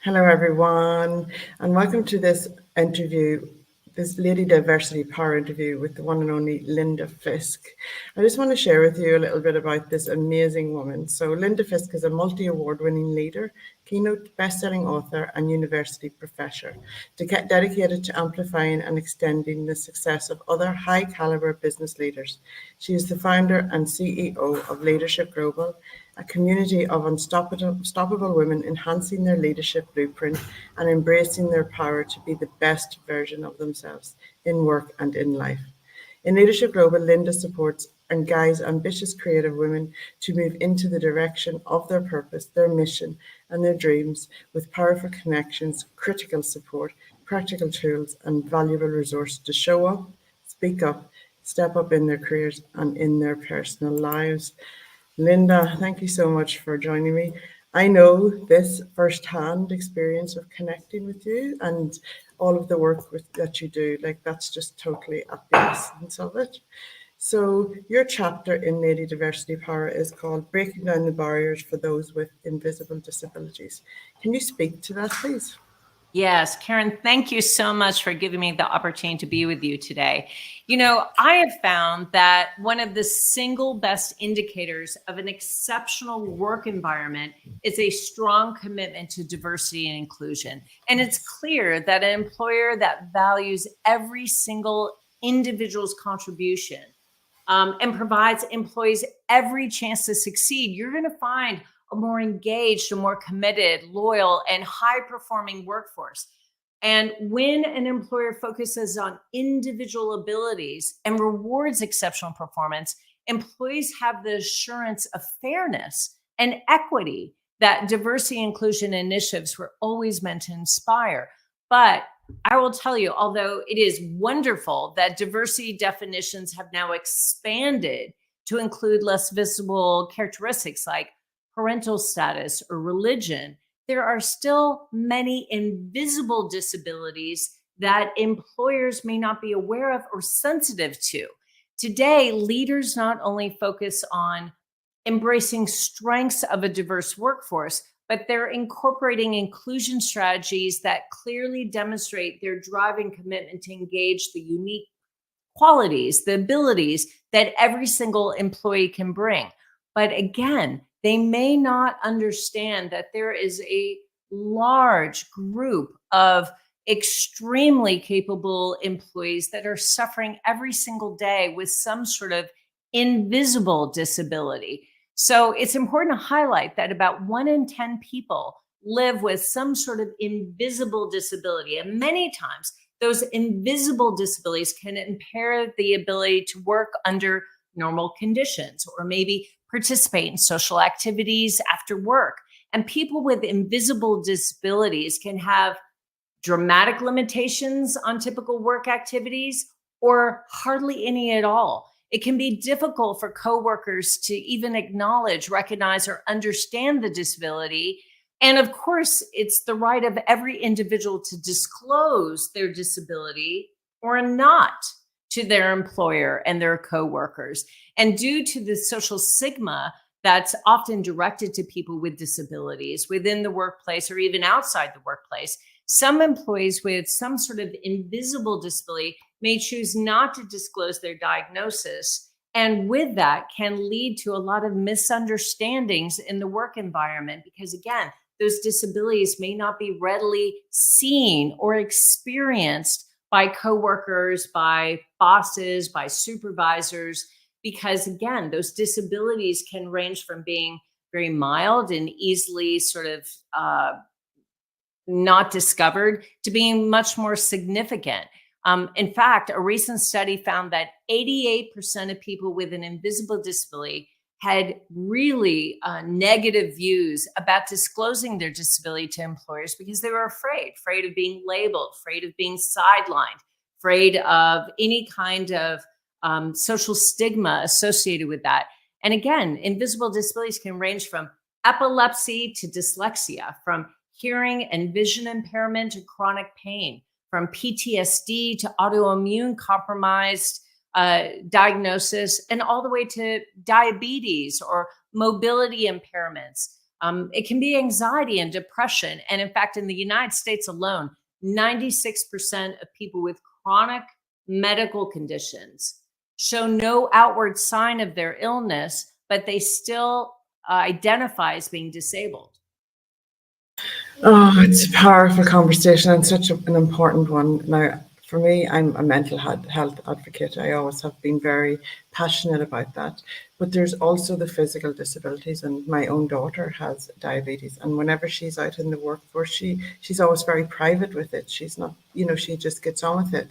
Hello, everyone, and welcome to this interview, this Lady Diversity Power interview with the one and only Linda Fisk. I just want to share with you a little bit about this amazing woman. So, Linda Fisk is a multi-award winning leader, keynote best-selling author, and university professor, dedicated to amplifying and extending the success of other high-caliber business leaders. She is the founder and CEO of LeadHERship Global, a community of unstoppable women enhancing their leadership blueprint and embracing their power to be the best version of themselves in work and in life. In LeadHERship Global, Linda supports and guides ambitious creative women to move into the direction of their purpose, their mission, and their dreams with powerful connections, critical support, practical tools, and valuable resources to show up, speak up, step up in their careers and in their personal lives. Linda, thank you so much for joining me. I know this firsthand experience of connecting with you and all of the work that you do. Like, that's just totally at the essence of it. So, your chapter in Lady Diversity Power is called Breaking Down the Barriers for Those with Invisible Disabilities. Can you speak to that, please? Yes, Karen, thank you so much for giving me the opportunity to be with you today. You know, I have found that one of the single best indicators of an exceptional work environment is a strong commitment to diversity and inclusion. And it's clear that an employer that values every single individual's contribution and provides employees every chance to succeed, you're going to find a more engaged, a more committed, loyal, and high-performing workforce. And when an employer focuses on individual abilities and rewards exceptional performance, employees have the assurance of fairness and equity that diversity and inclusion initiatives were always meant to inspire. But I will tell you, although it is wonderful that diversity definitions have now expanded to include less visible characteristics like parental status or religion, there are still many invisible disabilities that employers may not be aware of or sensitive to. Today, leaders not only focus on embracing strengths of a diverse workforce, but they're incorporating inclusion strategies that clearly demonstrate their driving commitment to engage the unique qualities, the abilities that every single employee can bring. But again, they may not understand that there is a large group of extremely capable employees that are suffering every single day with some sort of invisible disability. So it's important to highlight that about 1 in 10 people live with some sort of invisible disability. And many times, those invisible disabilities can impair the ability to work under normal conditions or maybe participate in social activities after work. And people with invisible disabilities can have dramatic limitations on typical work activities or hardly any at all. It can be difficult for coworkers to even acknowledge, recognize, or understand the disability. And of course, it's the right of every individual to disclose their disability or not to their employer and their coworkers. And due to the social stigma that's often directed to people with disabilities within the workplace or even outside the workplace, some employees with some sort of invisible disability may choose not to disclose their diagnosis. And with that can lead to a lot of misunderstandings in the work environment because, again, those disabilities may not be readily seen or experienced by coworkers, by bosses, by supervisors, because again, those disabilities can range from being very mild and easily sort of not discovered to being much more significant. In fact, a recent study found that 88% of people with an invisible disability had really negative views about disclosing their disability to employers because they were afraid of being labeled, afraid of being sidelined, afraid of any kind of social stigma associated with that. And again, invisible disabilities can range from epilepsy to dyslexia, from hearing and vision impairment to chronic pain, from PTSD to autoimmune compromised diagnosis, and all the way to diabetes or mobility impairments. It can be anxiety and depression. And in fact, in the United States alone, 96% of people with chronic medical conditions show no outward sign of their illness, but they still identify as being disabled. Oh, it's a powerful conversation and such an important one. Now, for me, I'm a mental health advocate. I always have been very passionate about that. But there's also the physical disabilities, and my own daughter has diabetes. And whenever she's out in the workforce, she's always very private with it. She's not, she just gets on with it.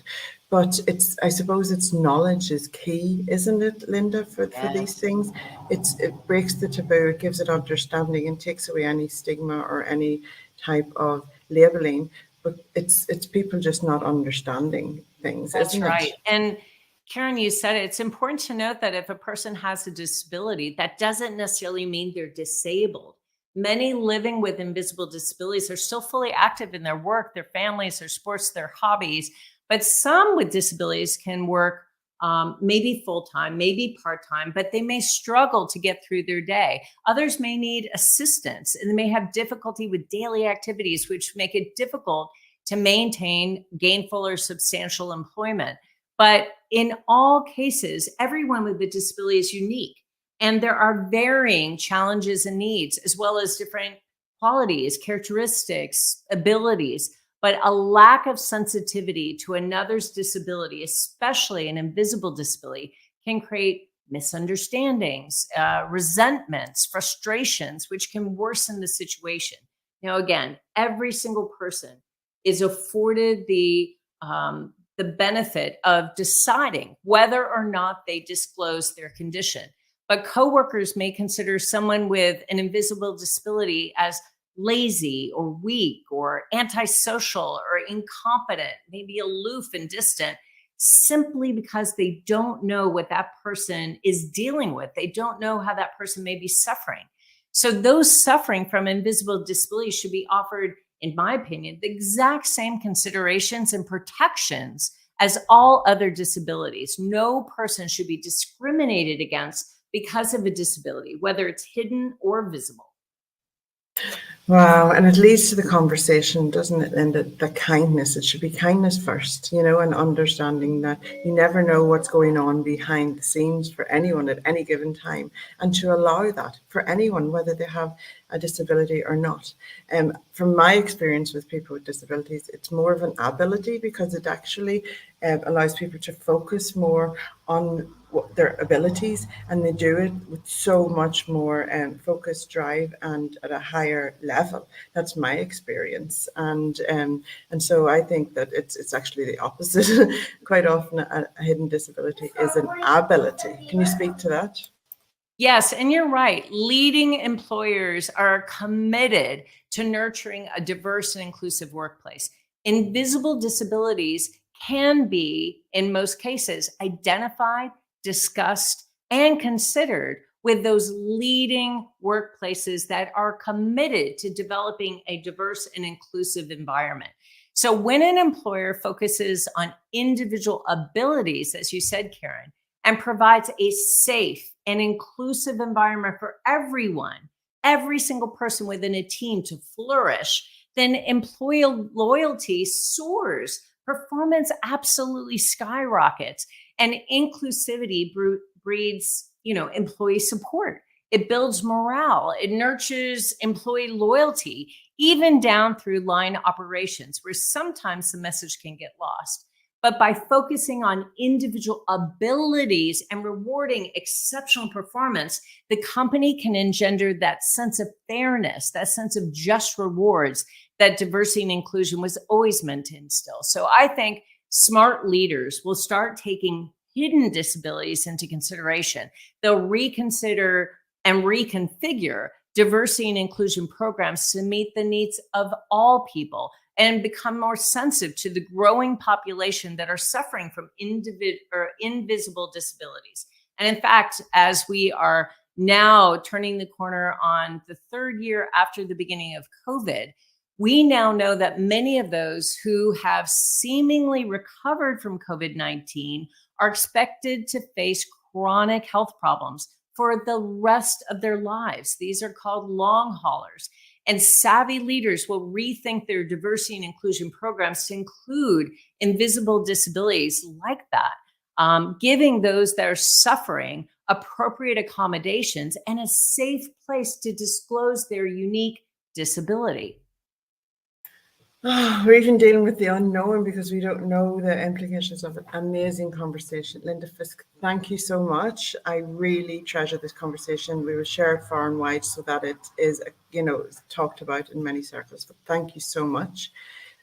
But I suppose it's knowledge is key, isn't it, Linda, for these things? It breaks the taboo, it gives it understanding and takes away any stigma or any type of labeling. But it's people just not understanding things, That's isn't right. it? And Karen, you said it. It's important to note that if a person has a disability, that doesn't necessarily mean they're disabled. Many living with invisible disabilities are still fully active in their work, their families, their sports, their hobbies. But some with disabilities can work maybe full-time, maybe part-time, but they may struggle to get through their day. Others may need assistance and they may have difficulty with daily activities, which make it difficult to maintain gainful or substantial employment. But in all cases, everyone with a disability is unique, and there are varying challenges and needs, as well as different qualities, characteristics, abilities. But a lack of sensitivity to another's disability, especially an invisible disability, can create misunderstandings, resentments, frustrations, which can worsen the situation. Now, again, every single person is afforded the benefit of deciding whether or not they disclose their condition. But coworkers may consider someone with an invisible disability as lazy or weak or antisocial or incompetent, maybe aloof and distant, simply because they don't know what that person is dealing with. They don't know how that person may be suffering. So those suffering from invisible disabilities should be offered, in my opinion, the exact same considerations and protections as all other disabilities. No person should be discriminated against because of a disability, whether it's hidden or visible. Wow, and it leads to the conversation, doesn't it? And the kindness, it should be kindness first, and understanding that you never know what's going on behind the scenes for anyone at any given time, and to allow that for anyone, whether they have a disability or not. From my experience with people with disabilities, it's more of an ability because it actually allows people to focus more on their abilities, and they do it with so much more focus, drive, and at a higher level. That's my experience, and so I think that it's actually the opposite. Quite often, a hidden disability is an ability. Can you speak to that? Yes, and you're right. Leading employers are committed to nurturing a diverse and inclusive workplace. Invisible disabilities can be, in most cases, identified, discussed, and considered with those leading workplaces that are committed to developing a diverse and inclusive environment. So when an employer focuses on individual abilities, as you said, Karen, and provides a safe and inclusive environment for everyone, every single person within a team to flourish, then employee loyalty soars, performance absolutely skyrockets, and inclusivity breeds, employee support. It builds morale. It nurtures employee loyalty, even down through line operations, where sometimes the message can get lost. But by focusing on individual abilities and rewarding exceptional performance, the company can engender that sense of fairness, that sense of just rewards that diversity and inclusion was always meant to instill. So I think smart leaders will start taking hidden disabilities into consideration. They'll reconsider and reconfigure diversity and inclusion programs to meet the needs of all people and become more sensitive to the growing population that are suffering from invisible disabilities. And in fact, as we are now turning the corner on the third year after the beginning of COVID, we now know that many of those who have seemingly recovered from COVID-19 are expected to face chronic health problems for the rest of their lives. These are called long haulers. And savvy leaders will rethink their diversity and inclusion programs to include invisible disabilities like that, giving those that are suffering appropriate accommodations and a safe place to disclose their unique disability. We're even dealing with the unknown because we don't know the implications of an amazing conversation. Linda Fisk, thank you so much. I really treasure this conversation. We will share it far and wide so that it is, talked about in many circles. But thank you so much.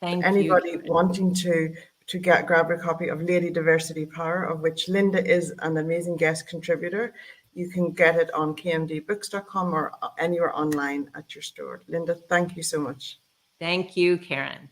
Thank Anybody you. wanting to grab a copy of Lady Diversity Power, of which Linda is an amazing guest contributor, you can get it on kmdbooks.com or anywhere online at your store. Linda, thank you so much. Thank you, Karen.